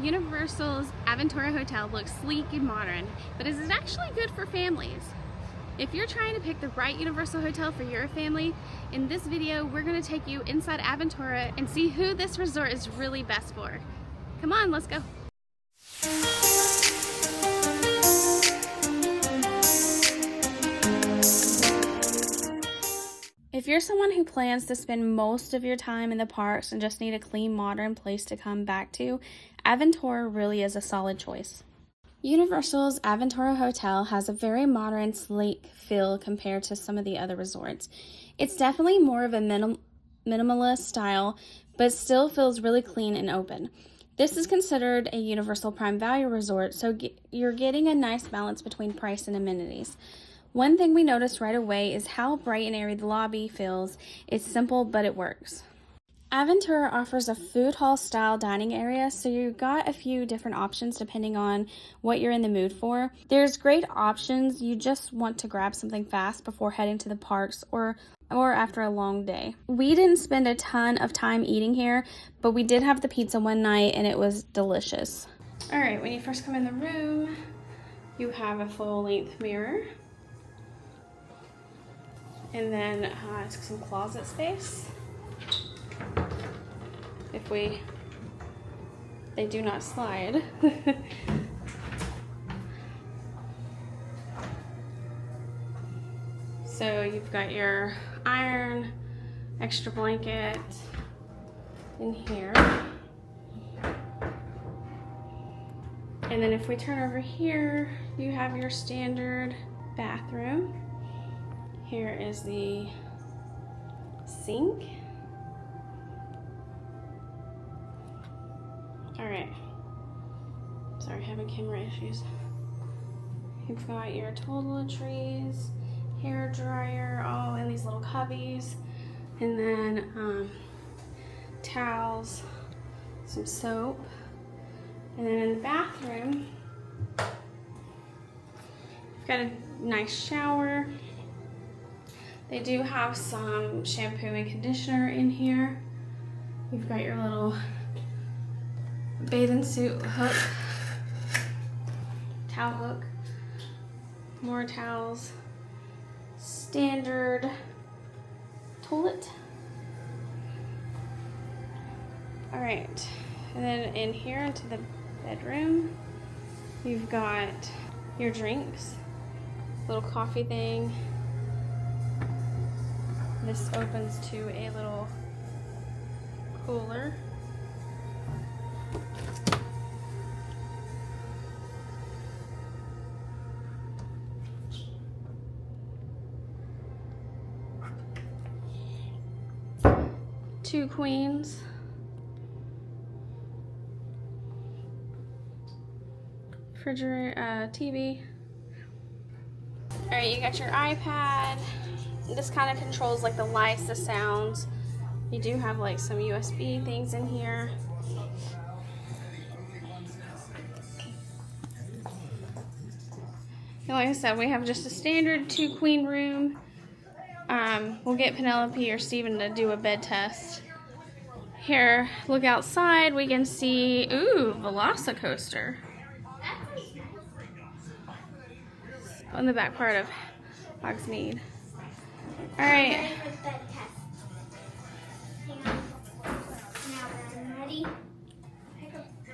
Universal's Aventura Hotel looks sleek and modern, but is it actually good for families? If you're trying to pick the right Universal hotel for your family, in this video we're going to take you inside Aventura and see who this resort is really best for. Come on, let's go. If you're someone who plans to spend most of your time in the parks and just need a clean, modern place to come back to, Aventura really is a solid choice. Universal's Aventura Hotel has a very modern, sleek feel compared to some of the other resorts. It's definitely more of a minimalist style, but still feels really clean and open. This is considered a Universal Prime Value resort, so you're getting a nice balance between price and amenities. One thing we noticed right away is how bright and airy the lobby feels. It's simple, but it works. Aventura offers a food hall style dining area, so you've got a few different options depending on what you're in the mood for. There's great options. You just want to grab something fast before heading to the parks or after a long day. We didn't spend a ton of time eating here, but we did have the pizza one night and it was delicious. All right, when you first come in the room, you have a full-length mirror. And then some closet space. They do not slide. So you've got your iron, extra blanket in here. And then if we turn over here, you have your standard bathroom. Here is the sink. All right. Sorry, having camera issues. You've got your toiletries, hair dryer, all in these little cubbies, and then towels, some soap, and then in the bathroom, you've got a nice shower. They do have some shampoo and conditioner in here. You've got your little bathing suit hook, towel hook, more towels, standard toilet. All right, and then in here into the bedroom, you've got your drinks, little coffee thing. This opens to a little cooler. Two queens. Refrigerator, TV. All right, you got your iPad. This kind of controls like the lights, the sounds. You do have like some USB things in here. And like I said, we have just a standard 2-queen room. We'll get Penelope or Steven to do a bed test. Here, look outside, we can see, ooh, Velocicoaster. On the back part of Hogsmeade. All right.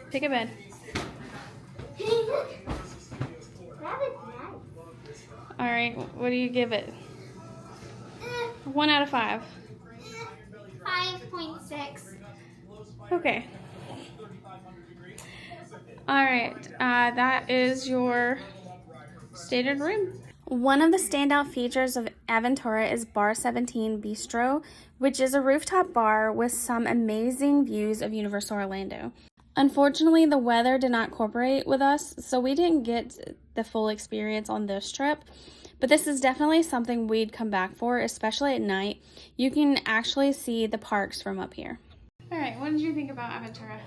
Pick a bed. All right, what do you give it? 1 out of 5. 5.6. Okay. All right, that is your stated room. One of the standout features of Aventura is Bar 17 Bistro, which is a rooftop bar with some amazing views of Universal Orlando. Unfortunately, the weather did not cooperate with us, so we didn't get the full experience on this trip, but this is definitely something we'd come back for, especially at night. You can actually see the parks from up here. All right, what did you think about Aventura?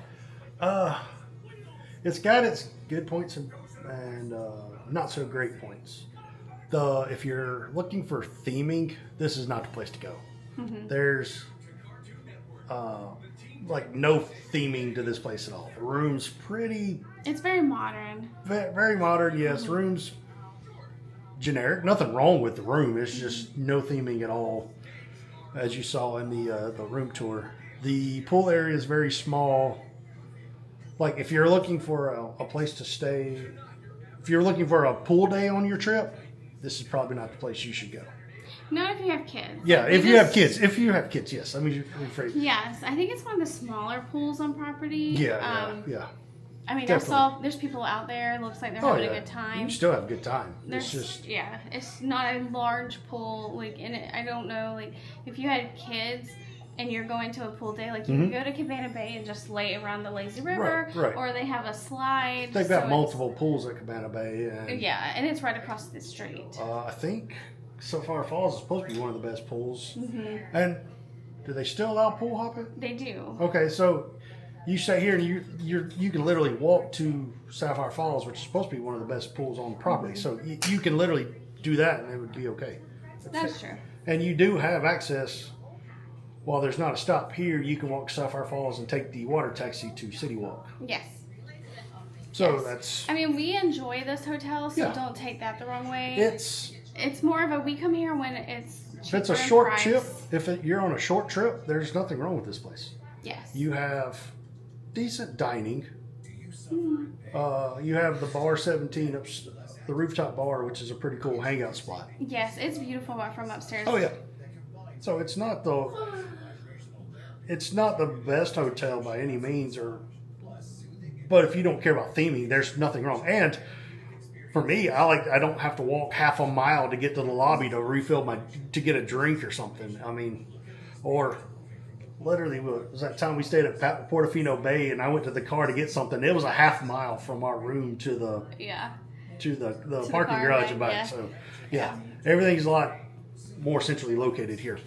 It's got its good points and not so great points. If you're looking for theming, this is not the place to go. Mm-hmm. There's like no theming to this place at all. The room's pretty, It's very modern. very modern. Yes, room's generic. Nothing wrong with the room. It's just no theming at all, as you saw in the room tour. The pool area is very small. Like if you're looking for a place to stay, if you're looking for a pool day on your trip, this is probably not the place you should go. Not if you have kids. Yeah, Like, if you have kids. If you have kids, yes. I mean, rephrase. Yes, I think it's one of the smaller pools on property. Yeah. I mean, Definitely. there's people out there. It looks like they're Oh, having yeah. a good time. You still have a good time. There's It's just it's not a large pool. Like, in it, I don't know. Like, if you had kids and you're going to a pool day, like you can go to Cabana Bay and just lay around the lazy river, Right. or they have a slide. they've so got it's- multiple pools at Cabana Bay, and Yeah, and it's right across the street. I think Sapphire Falls is supposed to be one of the best pools. Mm-hmm. And do they still allow pool hopping? They do. Okay, so you stay here, and you can literally walk to Sapphire Falls, which is supposed to be one of the best pools on the property. So you can literally do that, and it would be okay. That's true. And you do have access. While there's not a stop here, you can walk to Sapphire Falls and take the water taxi to City Walk. Yes. So Yes. that's I mean, we enjoy this hotel, so Yeah. don't take that the wrong way. it's more of a we come here when it's if it's a cheaper in short price. trip. You're on a short trip, there's nothing wrong with this place. Yes. You have decent dining. You have the bar 17 the rooftop bar, which is a pretty cool hangout spot. Yes, it's beautiful from upstairs. Oh yeah. So it's not the best hotel by any means, but if you don't care about theming, there's nothing wrong. And for me, I don't have to walk half a mile to get to the lobby to get a drink or something. I mean, or literally, it was that time we stayed at Portofino Bay, and I went to the car to get something. It was a half mile from our room to the parking car, garage right, and back. yeah. So yeah, everything's a lot more centrally located here.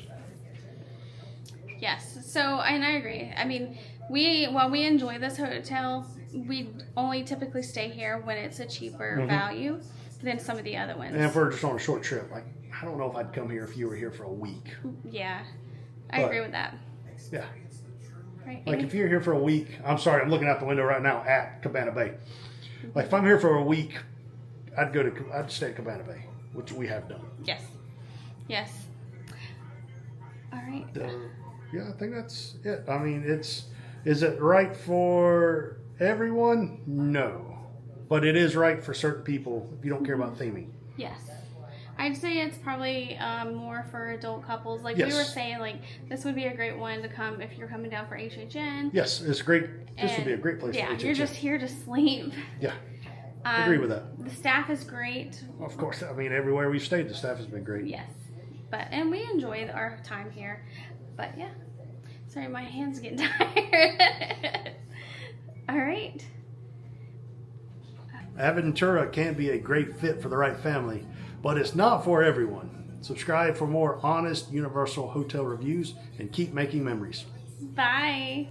Yes. So, and I agree. I mean, while we enjoy this hotel, we only typically stay here when it's a cheaper value than some of the other ones. And if we're just on a short trip, like I don't know if I'd come here if you were here for a week. Yeah, I But- agree with that. Yeah. Right. Like if you're here for a week, I'm sorry, I'm looking out the window right now at Cabana Bay. Like if I'm here for a week, I'd stay at Cabana Bay, which we have done. Yes. Yes. All right. Yeah, I think that's it. I mean, is it right for everyone? No, but it is right for certain people if you don't care about theming. Yes. I'd say it's probably more for adult couples. Like Yes. we were saying, like this would be a great one to come if you're coming down for HHN. Yes, it's great. This would be a And, great place. Yeah, for HHN. you're just here to sleep. Yeah, agree with that. The staff is great. Of course, I mean everywhere we've stayed, the staff has been great. Yes. And we enjoy our time here. But yeah. Sorry, my hand's getting tired. All right. Aventura can be a great fit for the right family, but it's not for everyone. Subscribe for more honest Universal Hotel reviews and keep making memories. Bye.